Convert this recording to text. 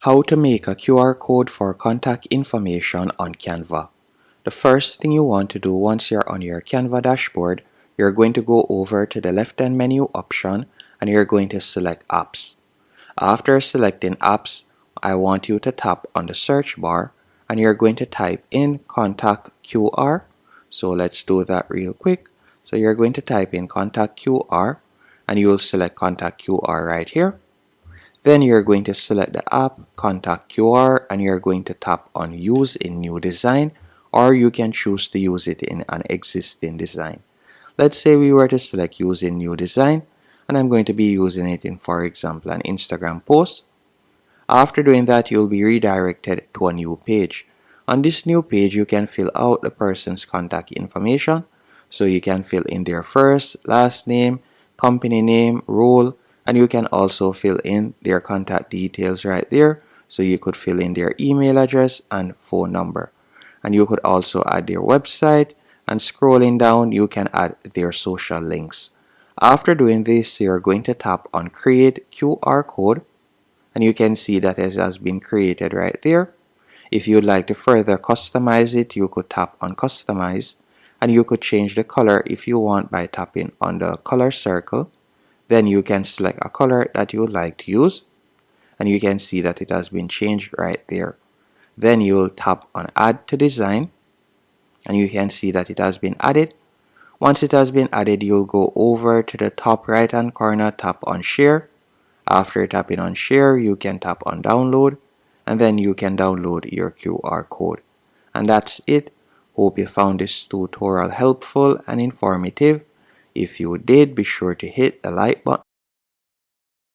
How to make a QR code for contact information on Canva. The first thing you want to do once you're on your Canva dashboard, you're going to go over to the left-hand menu option and you're going to select Apps. After selecting Apps, I want you to tap on the search bar and you're going to type in Contact QR. So let's do that real quick. So you're going to type in Contact QR and you'll select Contact QR right here. Then you're going to select the app, Contact QR, and you're going to tap on Use in New Design, or you can choose to use it in an existing design. Let's say we were to select Use in New Design, and I'm going to be using it in, for example, an Instagram post. After doing that, you'll be redirected to a new page. On this new page, you can fill out the person's contact information. So you can fill in their first, last name, company name, role, and you can also fill in their contact details right there. So you could fill in their email address and phone number. And you could also add their website, and scrolling down, you can add their social links. After doing this, you're going to tap on Create QR Code, and you can see that it has been created right there. If you'd like to further customize it, you could tap on Customize, and you could change the color if you want by tapping on the color circle. Then you can select a color that you would like to use, and you can see that it has been changed right there. Then you'll tap on Add to Design, and you can see that it has been added. Once it has been added, you'll go over to the top right hand corner, tap on Share. After tapping on Share, you can tap on Download, and then you can download your QR code. And that's it. Hope you found this tutorial helpful and informative. If you did, be sure to hit the like button